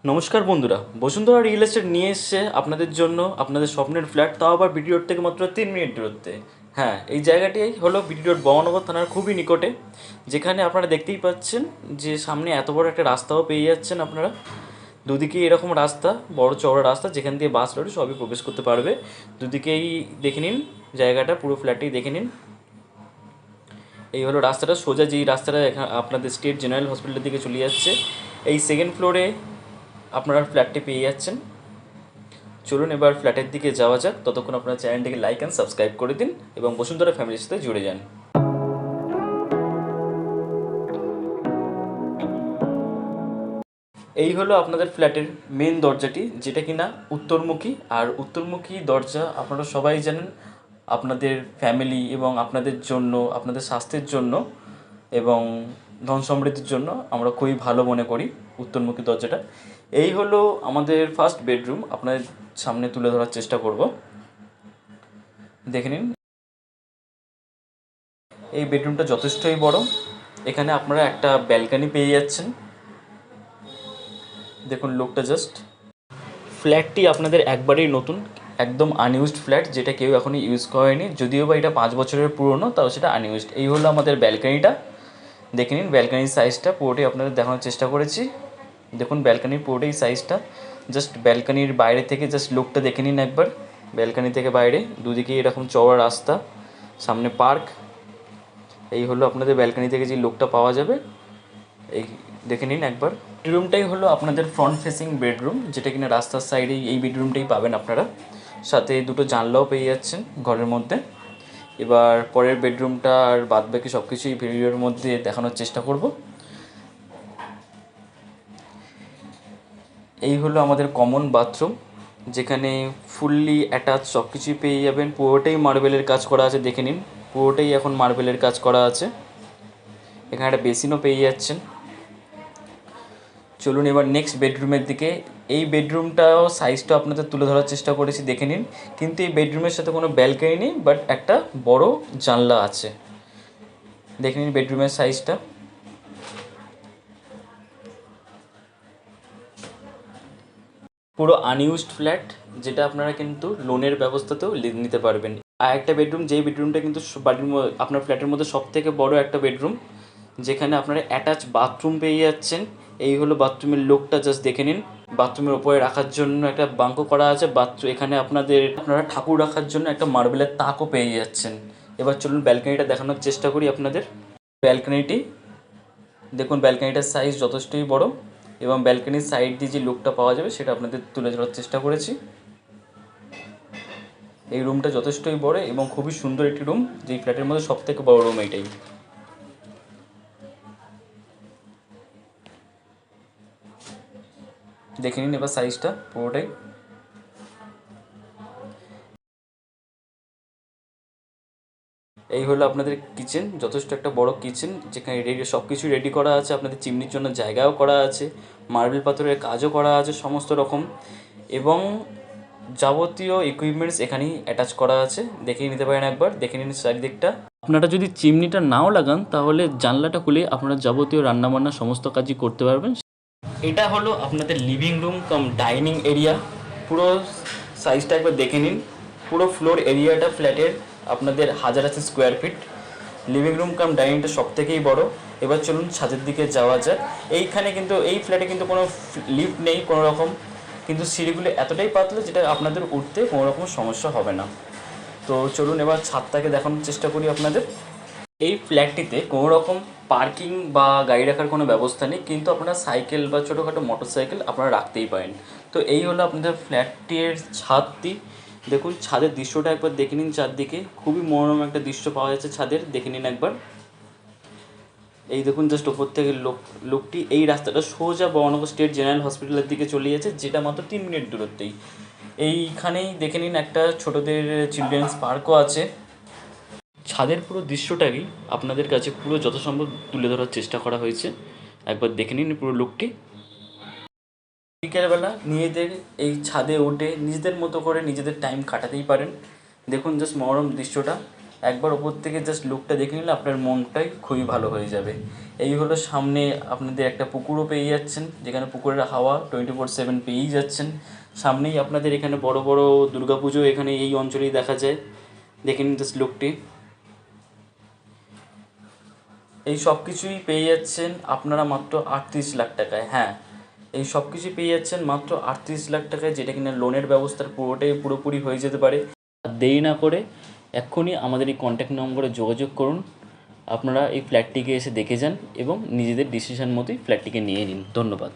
নমস্কার বন্ধুরা, Bashundhara real estate নিয়ে এসছে আপনাদের জন্য আপনাদের স্বপ্নের ফ্ল্যাট, তাও আবার বিডি রোড থেকে মাত্র 3 মিনিট দূরত্বে। হ্যাঁ, এই জায়গাটি হলো বিডি রোড বহনগর থানার খুবই নিকটে, যেখানে আপনারা দেখতেই পাচ্ছেন যে সামনে এত বড় একটা রাস্তাও পেয়ে যাচ্ছেন আপনারা। দুদিকে এরকম রাস্তা, বড় চওড়া রাস্তা, যেখান দিয়ে বাস লরি সবই প্রবেশ করতে পারবে। দুদিকেই দেখে নিন জায়গাটা, পুরো ফ্ল্যাটটি দেখে নিন। এই হলো রাস্তাটা, সোজা যেই রাস্তাটা এখানে আপনাদের স্টেট জেনারেল হসপিটালের দিকে চলে যাচ্ছে। এই সেকেন্ড ফ্লোরে আপনারা ফ্ল্যাটটি পেয়ে যাচ্ছেন। চলুন এবার ফ্ল্যাটের দিকে যাওয়া যাক। ততক্ষণ আপনার চ্যানেলটিকে লাইক অ্যান্ড সাবস্ক্রাইব করে দিন এবং বসুন্ধরা ফ্যামিলির সাথে জুড়ে যান। এই হলো আপনাদের ফ্ল্যাটের মেন দরজাটি, যেটা কিনা উত্তরমুখী। আর উত্তরমুখী দরজা আপনারা সবাই জানেন, আপনাদের ফ্যামিলি এবং আপনাদের জন্য, আপনাদের স্বাস্থ্যের জন্য এবং ধন সমৃদ্ধির জন্য আমরা খুবই ভালো মনে করি উত্তরমুখী দরজাটা। এই হলো আমাদের ফার্স্ট বেডরুম, আপনাদের সামনে তুলে ধরার চেষ্টা করব। দেখে নিন, এই বেডরুমটা যথেষ্টই বড়। এখানে আপনারা একটা ব্যালকনি পেয়ে যাচ্ছেন। দেখুন লুকটা জাস্ট। ফ্ল্যাটটি আপনাদের একবারেই নতুন, একদম আনইউজড ফ্ল্যাট, যেটা কেউ এখনও ইউজ করেনি। যদিও বা এটা 5 বছরের পুরনো, তাও সেটা আনইউজড। এই হলো আমাদের ব্যালকনিটা। দেখে নিন ব্যালকনির সাইজটা, পুরোটাই আপনাদের দেখানোর চেষ্টা করেছি। দেখুন ব্যালকনির পুরোটাই সাইজটা। জাস্ট ব্যালকনির বাইরে থেকে জাস্ট লুকটা দেখে নিন একবার। ব্যালকনি থেকে বাইরে দুদিকে এরকম চওড়া রাস্তা, সামনে পার্ক। এই হলো আপনাদের ব্যালকনি থেকে যে লুকটা পাওয়া যাবে, এই দেখে নিন একবার। বেডরুমটাই হলো আপনাদের ফ্রন্ট ফেসিং বেডরুম, যেটা কিনা রাস্তার সাইডেই এই বেডরুমটাই পাবেন আপনারা। সাথে দুটো জানলাও পেয়ে যাচ্ছেন ঘরের মধ্যে। এবার পরের বেডরুমটা আর বাদবাকি সব কিছুই ভিডিওর মধ্যে দেখানোর চেষ্টা করব। এই হলো আমাদের কমন বাথরুম, যেখানে ফুললি অ্যাটাচ সব কিছুই পেয়ে যাবেন। পুরোটাই মার্বেলের কাজ করা আছে, দেখে নিন পুরোটাই এখন মার্বেলের কাজ করা আছে। এখানে একটা বেসিনও পেয়ে যাচ্ছেন। চলুন এবার নেক্সট বেডরুমের দিকে। এই বেডরুমটাও সাইজটা আপনাদের তুলে ধরার চেষ্টা করেছি, দেখে নিন। কিন্তু এই বেডরুমের সাথে কোনো ব্যালকনি নেই, বাট একটা বড় জানলা আছে। দেখে নিন বেডরুমের সাইজটা। পুরো আনইউজড ফ্ল্যাট, যেটা আপনারা কিন্তু লোনের ব্যবস্থাতেও নিতে পারবেন। আর একটা বেডরুম, যেই বেডরুমটা কিন্তু বাড়ির আপনার ফ্ল্যাটের মধ্যে সব থেকে বড় একটা বেডরুম, যেখানে আপনারা অ্যাটাচ বাথরুম পেয়ে যাচ্ছেন। এই হলো বাথরুমের লুকটা, জাস্ট দেখে নিন। বাথরুমের ওপরে রাখার জন্য একটা বাঙ্কো করা আছে। এখানে আপনারা ঠাকুর রাখার জন্য একটা মার্বেলের তাকও পেয়ে যাচ্ছেন। এবার চলুন ব্যালকনিটা দেখানোর চেষ্টা করি আপনাদের। ব্যালকনিটি দেখুন, ব্যালকনিটার সাইজ যথেষ্টই বড় এবং ব্যালকনির সাইড দিয়ে যে লুকটা পাওয়া যাবে সেটা আপনাদের তুলে ধরার চেষ্টা করেছি। এই রুমটা যথেষ্টই বড় এবং খুবই সুন্দর একটি রুম, যেই ফ্ল্যাটের মধ্যে সব থেকে বড় রুম এইটাই। দেখে নিন এবার সাইজটা পুরোটাই। এই হলো আপনাদের কিচেন, যথেষ্ট একটা বড় কিচেন, যেখানে রেডি সব কিছু রেডি করা আছে। আপনাদের চিমনির জন্য জায়গাও করা আছে, মার্বেল পাথরের কাজও করা আছে সমস্ত রকম, এবং যাবতীয় ইকুইপমেন্টস এখানেই অ্যাটাচ করা আছে। দেখে নিতে পারেন একবার, দেখে নিন চারিদিকটা। আপনারা যদি চিমনিটা নাও লাগান, তাহলে জানলাটা খুলে আপনারা যাবতীয় রান্নাবান্না সমস্ত কাজই করতে পারবেন। এটা হলো আপনাদের living room cum dining area. পুরো সাইজটা একবার দেখে নিন। পুরো ফ্লোর এরিয়াটা ফ্ল্যাটের আপনাদের 1080 square feet. Living room cum ডাইনিংটা সব থেকেই বড়। এবার চলুন ছাদের দিকে যাওয়া যাক। এইখানে কিন্তু এই ফ্ল্যাটে কিন্তু কোনো লিফট নেই কোনো রকম, কিন্তু সিঁড়িগুলো এতটাই পাতলা যেটা আপনাদের উঠতে কোনো রকম সমস্যা হবে না। তো চলুন এবার ছাদটাকে দেখানোর চেষ্টা করি আপনাদের। এই ফ্ল্যাটটিতে কোনো রকম পার্কিং বা গাড়ি রাখার কোনো ব্যবস্থা নেই, কিন্তু আপনারা সাইকেল বা ছোটোখাটো মোটর সাইকেল আপনারা রাখতেই পারেন। তো এই হলো আপনাদের ফ্ল্যাটটির ছাদটি। দেখুন ছাদের দৃশ্যটা একবার দেখে নিন, চারদিকে খুবই মনোরম একটা দৃশ্য পাওয়া যাচ্ছে ছাদের, দেখে নিন একবার। এই দেখুন জাস্ট ওপর থেকে লোকটি। এই রাস্তাটা সোজা বহনগর স্টেট জেনারেল হসপিটালের দিকে চলে যাচ্ছে, যেটা মাত্র 3 মিনিট দূরত্বেই। এইখানেই দেখে নিন একটা ছোটোদের চিলড্রেন্স পার্কও আছে। ছাদের পুরো দৃশ্যটাকেই আপনাদের কাছে পুরো যথাসম্ভব তুলে ধরার চেষ্টা করা হয়েছে, একবার দেখে নিন পুরো লুকটি। বিকেলবেলা নিজেদের এই ছাদে উঠে নিজেদের মতো করে নিজেদের টাইম কাটাতেই পারেন। দেখুন জাস্ট মনোরম দৃশ্যটা। একবার ওপর থেকে জাস্ট লুকটা দেখে নিলে আপনার মনটাই খুবই ভালো হয়ে যাবে। এই হলো সামনে আপনাদের একটা পুকুরও পেয়ে যাচ্ছেন, যেখানে পুকুরের হাওয়া 24/7 পেয়েই যাচ্ছেন। সামনেই আপনাদের এখানে বড় বড় দুর্গাপুজো এখানে এই অঞ্চলেই দেখা যায়। দেখে নিন জাস্ট লুকটি। এই সব কিছুই পেয়ে যাচ্ছেন আপনারা মাত্র 38 লাখ টাকায়। হ্যাঁ, এই সব কিছুই পেয়ে যাচ্ছেন মাত্র 38 লাখ টাকায়, যেটা কিনা লোনের ব্যবস্থার পুরোপুরি হয়ে যেতে পারে। আর দেরি না করে এক্ষুনি আমাদের এই কন্ট্যাক্ট নম্বরে যোগাযোগ করুন। আপনারা এই ফ্ল্যাটটিকে এসে দেখে যান এবং নিজেদের ডিসিশন মতোই ফ্ল্যাটটিকে নিয়ে নিন। ধন্যবাদ।